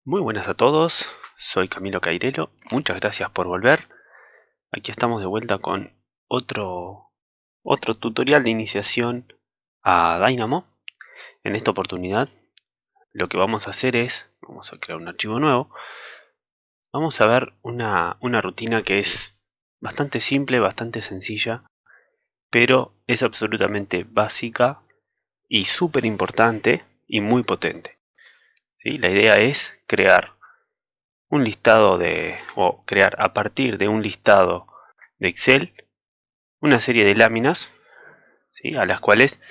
Muy buenas a todos, soy Camilo Cairelo, muchas gracias por volver. Aquí estamos de vuelta con otro tutorial de iniciación a Dynamo. En esta oportunidad lo que vamos a hacer es, vamos a crear un archivo nuevo. Vamos a ver una rutina que es bastante simple, bastante sencilla, pero es absolutamente básica y súper importante y muy potente. ¿Sí? La idea es crear un listado o crear a partir de un listado de Excel una serie de láminas, ¿sí? A las cuales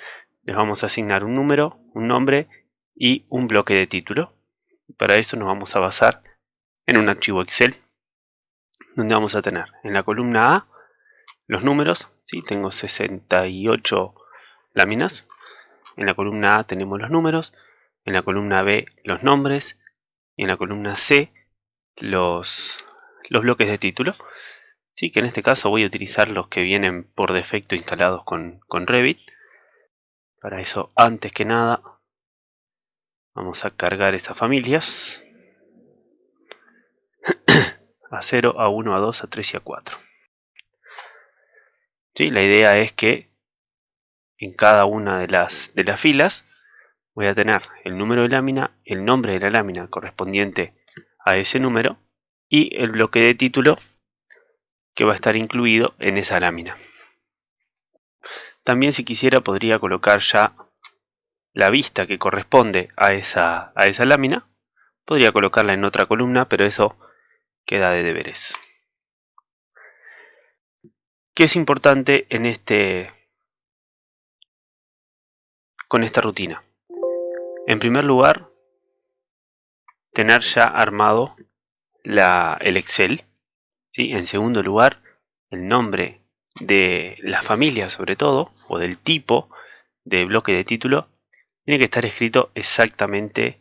les vamos a asignar un número, un nombre y un bloque de título. Para eso nos vamos a basar en un archivo Excel donde vamos a tener en la columna A los números, ¿sí? Tengo 68 láminas. En la columna A tenemos los números, en la columna B los nombres y en la columna C los bloques de título. Sí, que en este caso voy a utilizar los que vienen por defecto instalados con Revit. Para eso, antes que nada, vamos a cargar esas familias. A 0, a 1, a 2, a 3 y a 4. ¿Sí? La idea es que en cada una de las filas voy a tener el número de lámina, el nombre de la lámina correspondiente a ese número y el bloque de título que va a estar incluido en esa lámina. También, si quisiera, podría colocar ya la vista que corresponde a esa lámina. Podría colocarla en otra columna, pero eso queda de deberes. ¿Qué es importante con esta rutina? En primer lugar, tener ya armado el Excel. ¿Sí? En segundo lugar, el nombre de la familia, sobre todo, o del tipo de bloque de título, tiene que estar escrito exactamente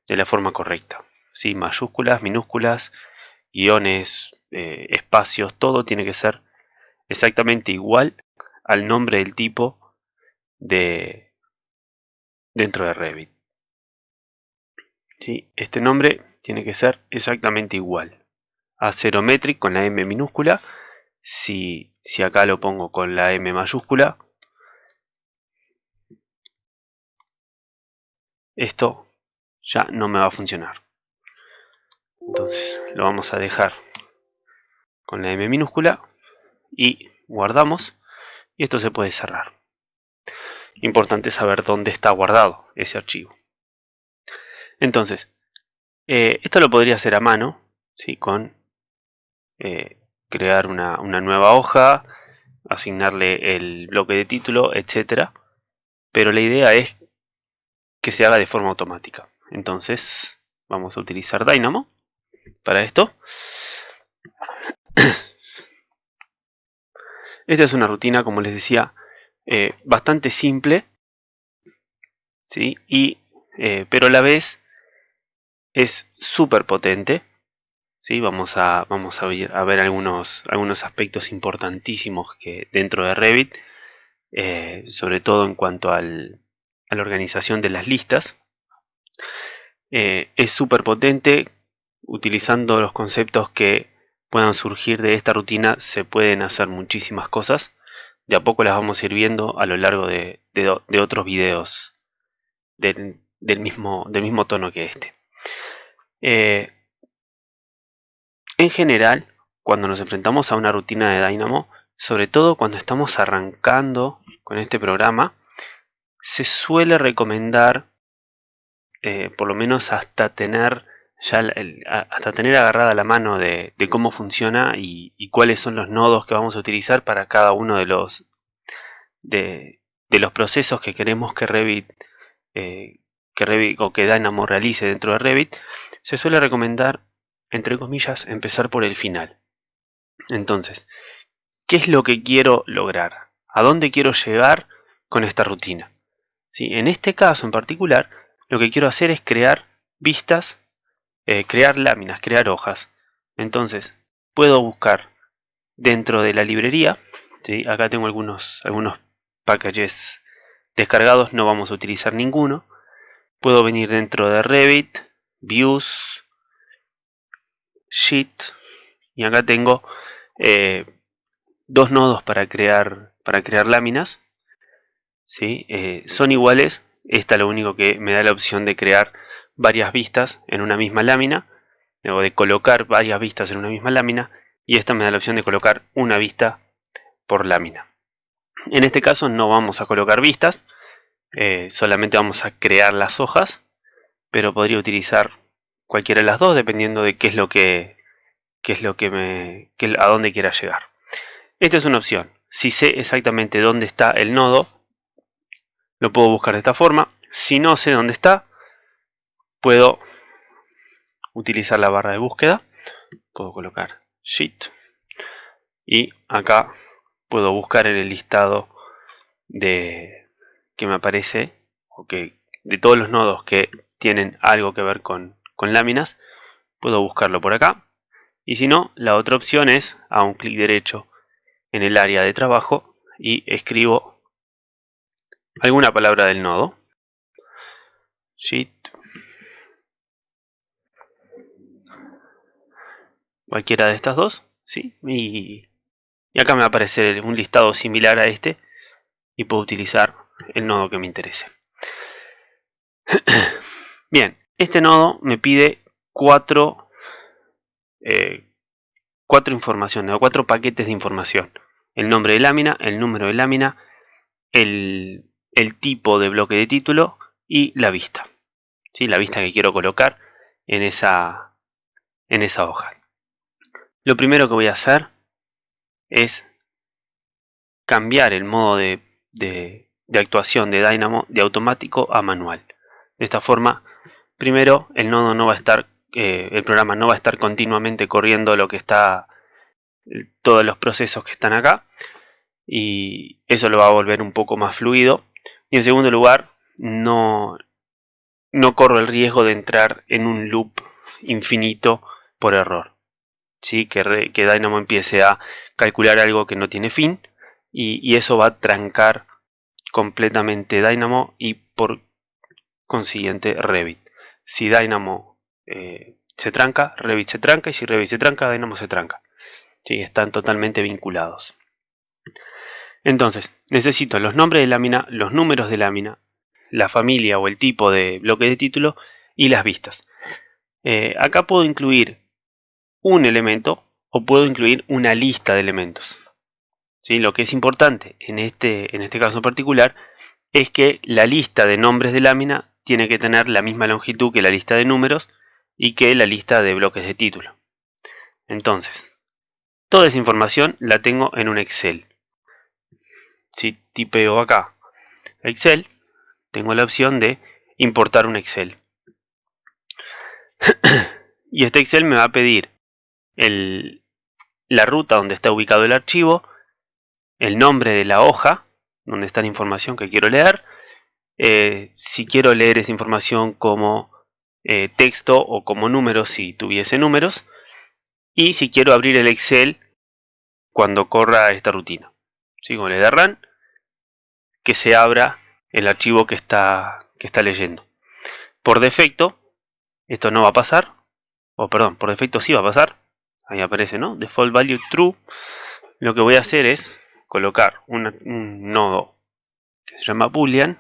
de la forma correcta. ¿Sí? Mayúsculas, minúsculas, guiones, espacios, todo tiene que ser exactamente igual al nombre del tipo dentro de Revit. ¿Sí? Este nombre tiene que ser exactamente igual. Acerometric con la M minúscula. Si acá lo pongo con la M mayúscula, esto ya no me va a funcionar. Entonces lo vamos a dejar con la M minúscula y guardamos. Y esto se puede cerrar. Importante saber dónde está guardado ese archivo. Entonces, esto lo podría hacer a mano, ¿sí? Con crear una nueva hoja, asignarle el bloque de título, etcétera. Pero la idea es que se haga de forma automática. Entonces, vamos a utilizar Dynamo para esto. Esta es una rutina, como les decía, bastante simple, ¿sí? Pero a la vez es súper potente. ¿Sí? Vamos a ver algunos aspectos importantísimos que dentro de Revit, sobre todo en cuanto a la organización de las listas. Es súper potente. Utilizando los conceptos que puedan surgir de esta rutina se pueden hacer muchísimas cosas. De a poco las vamos a ir viendo a lo largo de otros videos del mismo tono que este. En general, cuando nos enfrentamos a una rutina de Dynamo, sobre todo cuando estamos arrancando con este programa, se suele recomendar, por lo menos hasta tener agarrada la mano de cómo funciona y cuáles son los nodos que vamos a utilizar para cada uno de los procesos que queremos que Revit o que Dynamo realice dentro de Revit. Se suele recomendar, entre comillas, empezar por el final. Entonces, ¿qué es lo que quiero lograr? ¿A dónde quiero llegar con esta rutina? ¿Sí? En este caso en particular, lo que quiero hacer es crear vistas, crear láminas, crear hojas. Entonces, puedo buscar dentro de la librería. ¿Sí? Acá tengo algunos packages descargados, no vamos a utilizar ninguno. Puedo venir dentro de Revit, Views, Sheet, y acá tengo dos nodos para crear láminas, ¿sí? Son iguales. Esta lo único que me da la opción de crear varias vistas en una misma lámina, o de colocar varias vistas en una misma lámina, y esta me da la opción de colocar una vista por lámina. En este caso no vamos a colocar vistas, solamente vamos a crear las hojas, pero podría utilizar cualquiera de las dos dependiendo de a dónde quiera llegar. Esta es una opción. Si sé exactamente dónde está el nodo, lo puedo buscar de esta forma. Si no sé dónde está, puedo utilizar la barra de búsqueda. Puedo colocar Sheet y acá puedo buscar en el listado que me aparece, de todos los nodos que tienen algo que ver con láminas. Puedo buscarlo por acá. Y si no, la otra opción es a un clic derecho en el área de trabajo y escribo alguna palabra del nodo. Sheet. Cualquiera de estas dos. ¿Sí? Y acá me va a aparecer un listado similar a este. Y puedo utilizar el nodo que me interese. Bien, este nodo me pide cuatro informaciones o 4 paquetes de información: el nombre de lámina, el número de lámina, el tipo de bloque de título y la vista. ¿Sí? La vista que quiero colocar en esa hoja. Lo primero que voy a hacer es cambiar el modo de actuación de Dynamo de automático a manual. De esta forma, primero el nodo no va a estar, el programa no va a estar continuamente corriendo todos los procesos que están acá, y eso lo va a volver un poco más fluido. Y en segundo lugar, no corro el riesgo de entrar en un loop infinito por error. ¿Sí? Que Dynamo empiece a calcular algo que no tiene fin, y eso va a trancar completamente Dynamo y por consiguiente Revit. Si Dynamo se tranca, Revit se tranca, y si Revit se tranca, Dynamo se tranca. ¿Sí? Están totalmente vinculados. Entonces, necesito los nombres de lámina, los números de lámina, la familia o el tipo de bloque de título y las vistas. Acá puedo incluir un elemento o puedo incluir una lista de elementos. ¿Sí? Lo que es importante en este caso en particular es que la lista de nombres de lámina tiene que tener la misma longitud que la lista de números y que la lista de bloques de título. Entonces, toda esa información la tengo en un Excel. Si tipeo acá Excel, tengo la opción de importar un Excel. Y este Excel me va a pedir la ruta donde está ubicado el archivo, el nombre de la hoja donde está la información que quiero leer, si quiero leer esa información como texto o como números si tuviese números, y si quiero abrir el Excel cuando corra esta rutina. ¿Sí? Como le da run, que se abra el archivo que está leyendo. Por defecto, esto no va a pasar, por defecto sí va a pasar. Ahí aparece, ¿no? Default value true. Lo que voy a hacer es colocar un nodo que se llama boolean,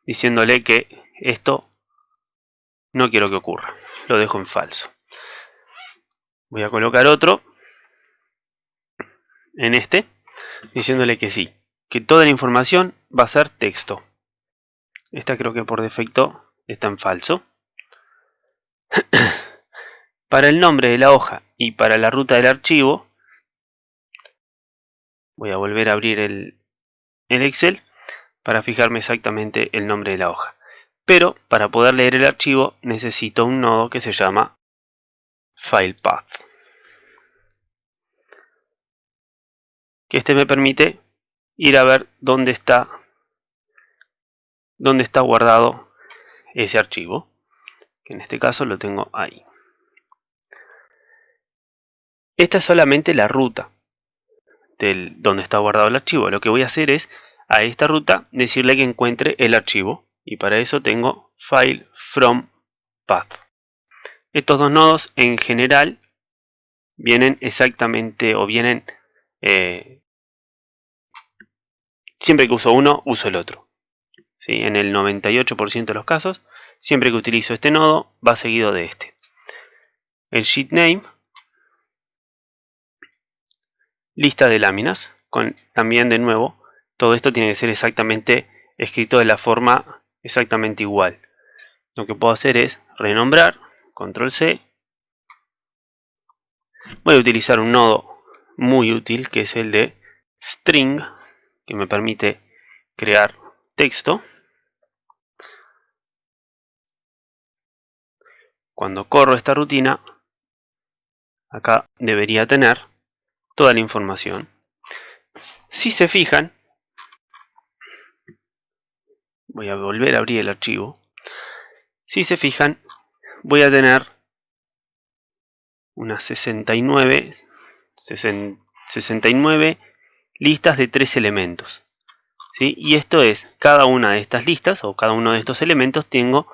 diciéndole que esto no quiero que ocurra, lo dejo en falso. Voy a colocar otro en este, diciéndole que sí, que toda la información va a ser texto. Esta creo que por defecto está en falso. Para el nombre de la hoja y para la ruta del archivo, voy a volver a abrir el Excel para fijarme exactamente el nombre de la hoja. Pero para poder leer el archivo necesito un nodo que se llama FilePath. Que este me permite ir a ver dónde está guardado ese archivo. Que en este caso lo tengo ahí. Esta es solamente la ruta donde está guardado el archivo. Lo que voy a hacer es a esta ruta decirle que encuentre el archivo. Y para eso tengo File from Path. Estos dos nodos en general vienen exactamente, o vienen siempre que uso uno, uso el otro. ¿Sí? En el 98% de los casos, siempre que utilizo este nodo, va seguido de este. El sheet name, lista de láminas, con también de nuevo, todo esto tiene que ser exactamente escrito de la forma exactamente igual. Lo que puedo hacer es renombrar, control C. Voy a utilizar un nodo muy útil que es el de string, que me permite crear texto. Cuando corro esta rutina, acá debería tener toda la información. Si se fijan, voy a volver a abrir el archivo. Si se fijan, voy a tener unas 69 listas de 3 elementos. ¿Sí? Y esto es, cada una de estas listas o cada uno de estos elementos tengo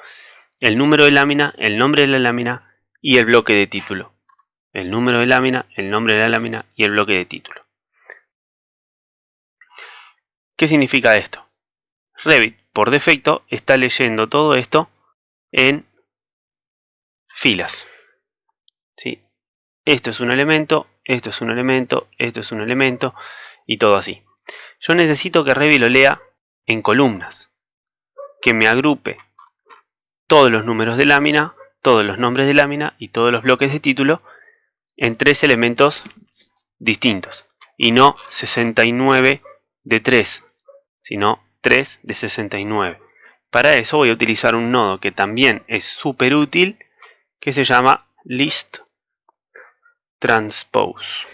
el número de lámina, el nombre de la lámina y el bloque de título. El número de lámina, el nombre de la lámina y el bloque de título. ¿Qué significa esto? Revit, por defecto, está leyendo todo esto en filas. ¿Sí? Esto es un elemento, esto es un elemento, esto es un elemento y todo así. Yo necesito que Revit lo lea en columnas, que me agrupe todos los números de lámina, todos los nombres de lámina y todos los bloques de título en 3 elementos distintos y no 69 de 3, sino 3 de 69. Para eso voy a utilizar un nodo que también es súper útil, que se llama list transpose,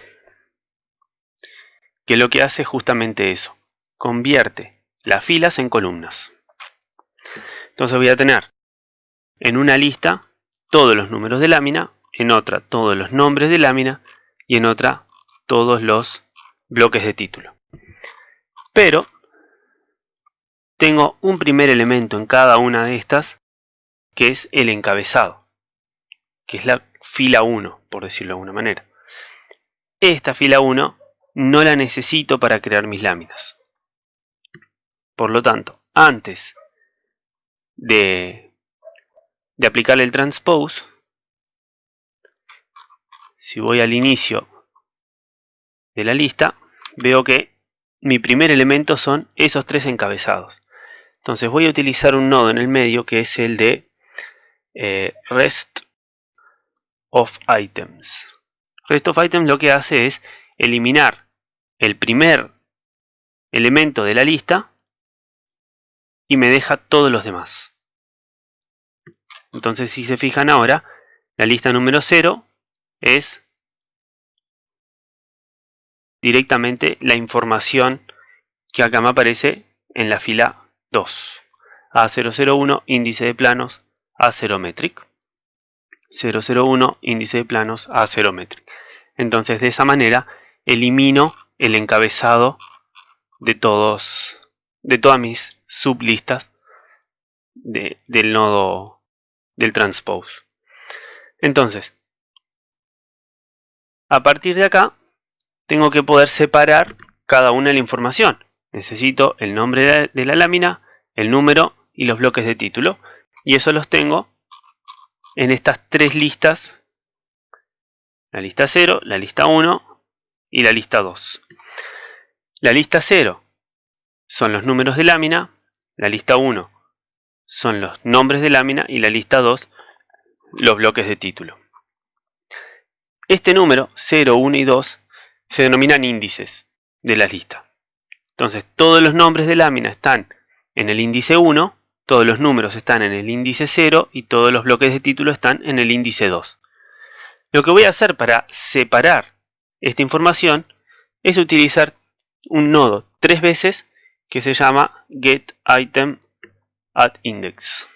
que lo que hace es justamente eso, convierte las filas en columnas. Entonces voy a tener en una lista todos los números de lámina, en otra todos los nombres de lámina y en otra todos los bloques de título. Pero tengo un primer elemento en cada una de estas, que es el encabezado, que es la fila 1, por decirlo de alguna manera. Esta fila 1 no la necesito para crear mis láminas. Por lo tanto, antes de aplicarle el transpose, si voy al inicio de la lista, veo que mi primer elemento son esos 3 encabezados. Entonces voy a utilizar un nodo en el medio que es el de rest of items. Rest of items lo que hace es eliminar el primer elemento de la lista y me deja todos los demás. Entonces, si se fijan ahora, la lista número 0 es directamente la información que acá me aparece en la fila 2. A001, índice de planos, A0metric. 001, índice de planos, A0metric. Entonces, de esa manera, elimino el encabezado de todas mis sublistas del nodo del transpose. Entonces, a partir de acá, tengo que poder separar cada una de la información. Necesito el nombre de la lámina, el número y los bloques de título. Y eso los tengo en estas 3 listas. La lista 0, la lista 1 y la lista 2. La lista 0 son los números de lámina, la lista 1 son los nombres de lámina y la lista 2 los bloques de título. Este número 0, 1 y 2 se denominan índices de la lista. Entonces todos los nombres de lámina están en el índice 1, todos los números están en el índice 0 y todos los bloques de título están en el índice 2. Lo que voy a hacer para separar esta información es utilizar un nodo 3 veces que se llama getItemAddIndex,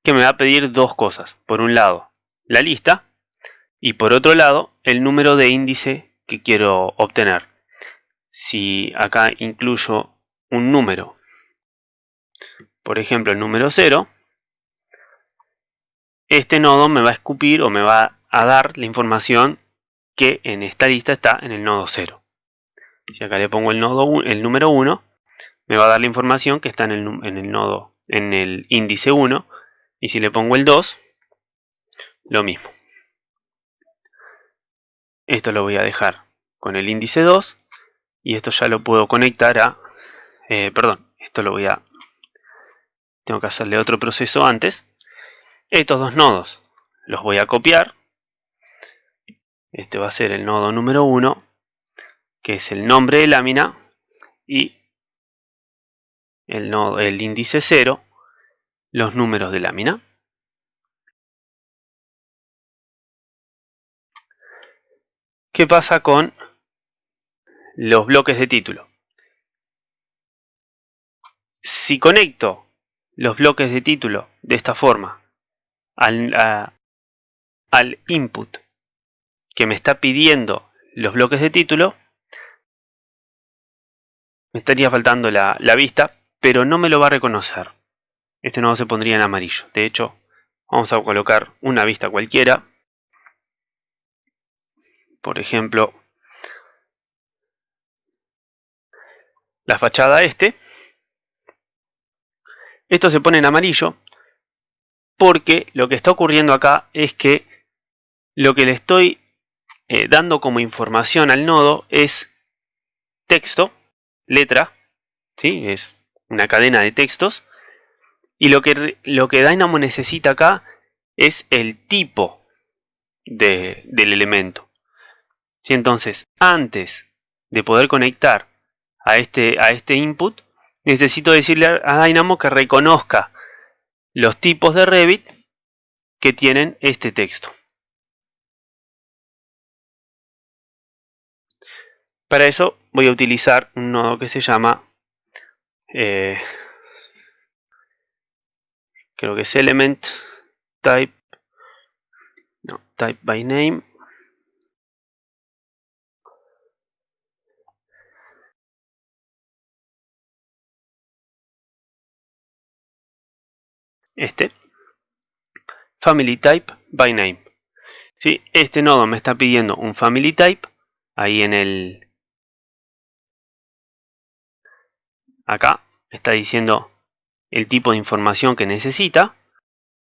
que me va a pedir 2 cosas. Por un lado, la lista y por otro lado, el número de índice que quiero obtener. Si acá incluyo un número, por ejemplo el número 0, este nodo me va a escupir o me va a dar la información que en esta lista está en el nodo 0. Si acá le pongo el número 1, me va a dar la información que está en el índice 1, y si le pongo el 2, lo mismo. Esto lo voy a dejar con el índice 2, y esto ya lo puedo conectar a... esto tengo que hacerle otro proceso antes. Estos dos nodos los voy a copiar. Este va a ser el nodo número 1, que es el nombre de lámina, y el índice 0, los números de lámina. ¿Qué pasa con los bloques de título? Si conecto los bloques de título de esta forma al input que me está pidiendo los bloques de título, me estaría faltando la vista, pero no me lo va a reconocer. Este nodo se pondría en amarillo. De hecho, vamos a colocar una vista cualquiera. Por ejemplo, la fachada este. Esto se pone en amarillo porque lo que está ocurriendo acá es que lo que le estoy dando como información al nodo es texto, letra, ¿sí? Es una cadena de textos, y lo que Dynamo necesita acá es el tipo del elemento. ¿Sí? Entonces, antes de poder conectar a este input, necesito decirle a Dynamo que reconozca los tipos de Revit que tienen este texto. Para eso voy a utilizar un nodo que se llama, creo que es element type by name. Family type by name. ¿Sí? Este nodo me está pidiendo un family type ahí acá está diciendo el tipo de información que necesita,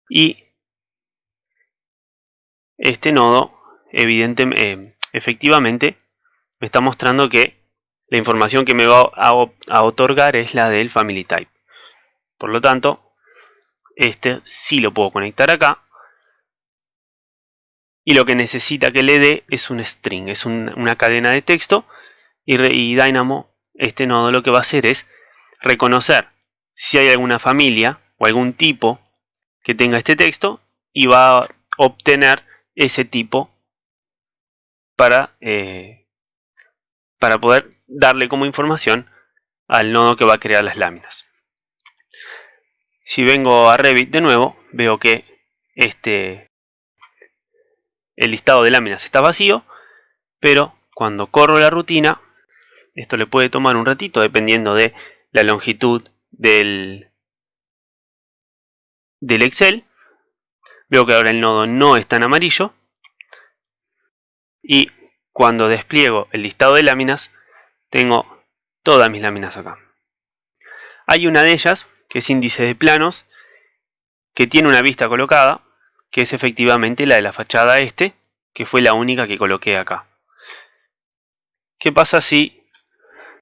y este nodo efectivamente me está mostrando que la información que me va a otorgar es la del family type. Por lo tanto, este sí lo puedo conectar acá, y lo que necesita que le dé es un string, es una cadena de texto, y Dynamo, este nodo, lo que va a hacer es reconocer si hay alguna familia o algún tipo que tenga este texto, y va a obtener ese tipo para poder darle como información al nodo que va a crear las láminas. Si vengo a Revit de nuevo, veo que el listado de láminas está vacío, pero cuando corro la rutina, esto le puede tomar un ratito dependiendo de la longitud del Excel. Veo que ahora el nodo no está en amarillo, y cuando despliego el listado de láminas, tengo todas mis láminas acá. Hay una de ellas, que es índice de planos, que tiene una vista colocada, que es efectivamente la de la fachada este, que fue la única que coloqué acá. ¿Qué pasa si,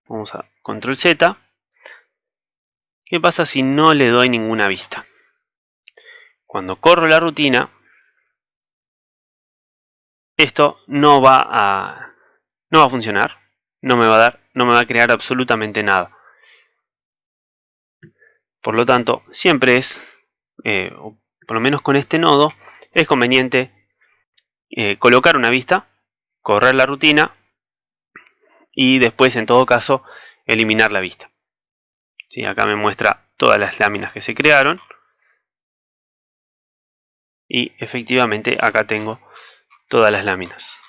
vamos a control Z, qué pasa si no le doy ninguna vista? Cuando corro la rutina, esto no va a funcionar, no me va a crear absolutamente nada. Por lo tanto, siempre es, o por lo menos con este nodo, es conveniente colocar una vista, correr la rutina, y después, en todo caso, eliminar la vista. ¿Sí? Acá me muestra todas las láminas que se crearon, y efectivamente acá tengo todas las láminas.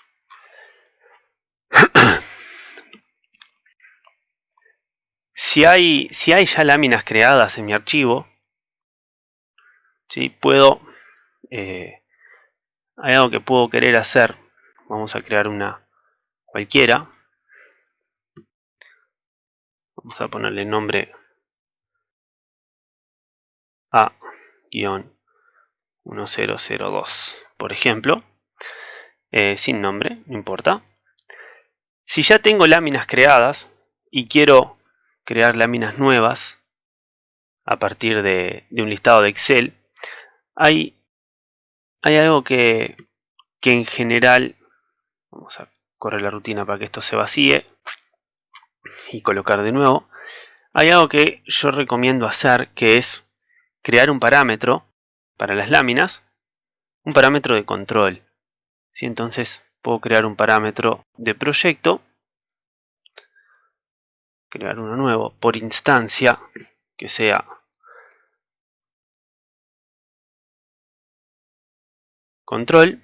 Si hay ya láminas creadas en mi archivo, ¿sí? Puedo hay algo que puedo querer hacer. Vamos a crear una cualquiera. Vamos a ponerle nombre A-1002, por ejemplo. Sin nombre, no importa. Si ya tengo láminas creadas y quiero crear láminas nuevas a partir de un listado de Excel, hay algo que en general, vamos a correr la rutina para que esto se vacíe y colocar de nuevo. Hay algo que yo recomiendo hacer, que es crear un parámetro para las láminas, un parámetro de control. ¿Sí? Entonces puedo crear un parámetro de proyecto, crear uno nuevo por instancia, que sea control,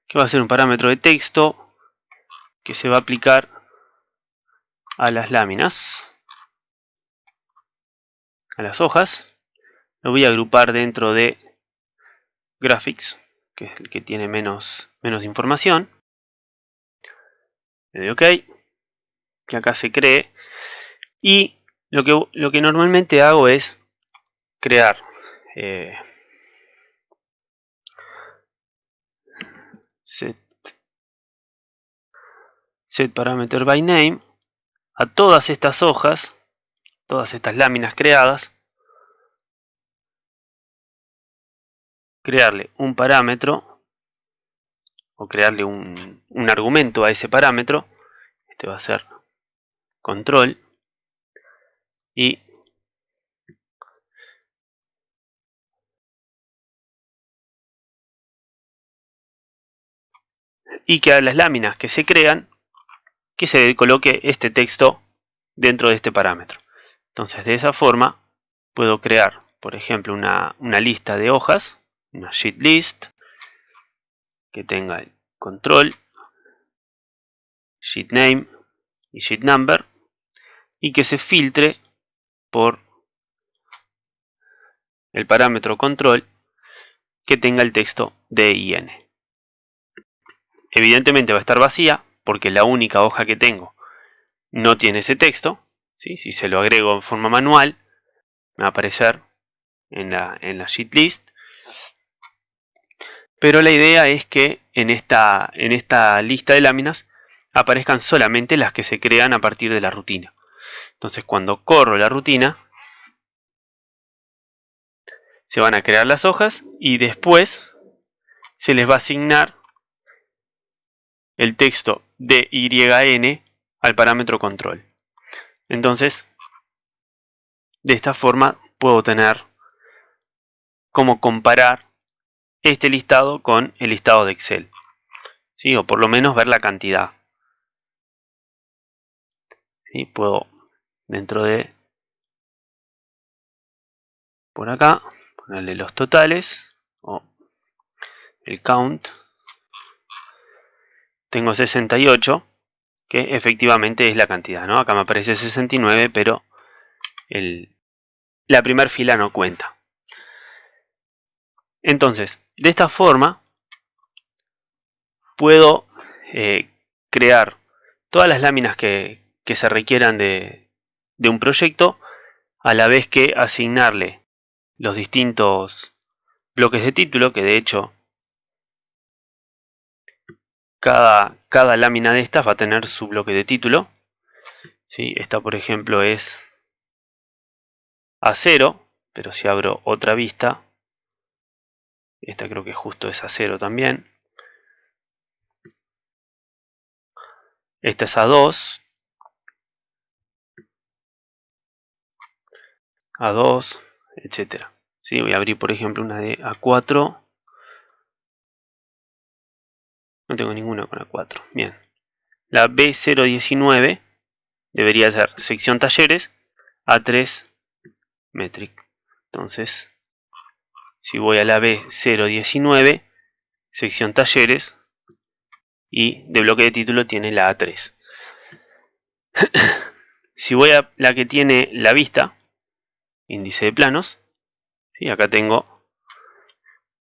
que va a ser un parámetro de texto que se va a aplicar a las láminas, a las hojas. Lo voy a agrupar dentro de graphics, que es el que tiene menos información. Le doy OK, que acá se cree. Y lo que normalmente hago es crear set parameter by name a todas estas hojas, todas estas láminas creadas, crearle un parámetro o crearle un argumento a ese parámetro. Este va a ser control y que a las láminas que se crean, que se coloque este texto dentro de este parámetro. Entonces, de esa forma puedo crear, por ejemplo, una lista de hojas, una sheet list, que tenga el control, sheet name y sheet number, y que se filtre por el parámetro control que tenga el texto DIN. Evidentemente va a estar vacía porque la única hoja que tengo no tiene ese texto. ¿Sí? Si se lo agrego en forma manual, me va a aparecer en la sheet list. Pero la idea es que en esta lista de láminas aparezcan solamente las que se crean a partir de la rutina. Entonces, cuando corro la rutina, se van a crear las hojas y después se les va a asignar el texto DYN al parámetro control. Entonces, de esta forma puedo tener cómo comparar este listado con el listado de Excel. ¿Sí? O por lo menos ver la cantidad. ¿Sí? Puedo, dentro de por acá, ponerle los totales o el count. Tengo 68, que efectivamente es la cantidad, ¿no? Acá me aparece 69, pero la primera fila no cuenta. Entonces, de esta forma puedo crear todas las láminas que se requieran de un proyecto, a la vez que asignarle los distintos bloques de título, que de hecho cada lámina de estas va a tener su bloque de título. ¿Sí? Esta, por ejemplo, es A0, pero si abro otra vista, esta creo que justo es A0 también. Esta es A2, A2, etc. ¿Sí? Voy a abrir, por ejemplo, una de A4. No tengo ninguna con A4. Bien. La B019 debería ser sección talleres, A3 metric. Entonces, si voy a la B019, sección talleres, y de bloque de título tiene la A3. Si voy a la que tiene la vista, índice de planos, ¿sí? Acá tengo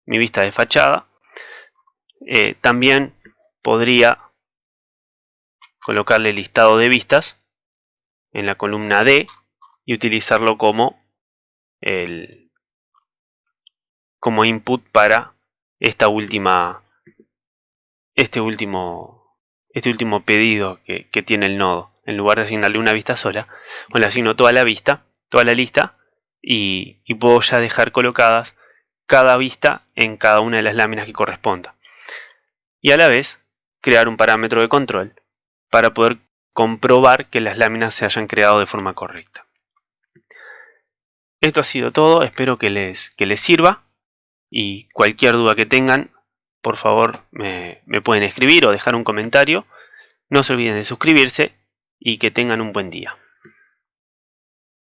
mi vista de fachada. También podría colocarle listado de vistas en la columna D y utilizarlo como input para este último pedido que tiene el nodo. En lugar de asignarle una vista sola, le asigno toda la lista, y puedo ya dejar colocadas cada vista en cada una de las láminas que corresponda. Y a la vez crear un parámetro de control para poder comprobar que las láminas se hayan creado de forma correcta. Esto ha sido todo, espero que les sirva, y cualquier duda que tengan, por favor me pueden escribir o dejar un comentario. No se olviden de suscribirse y que tengan un buen día.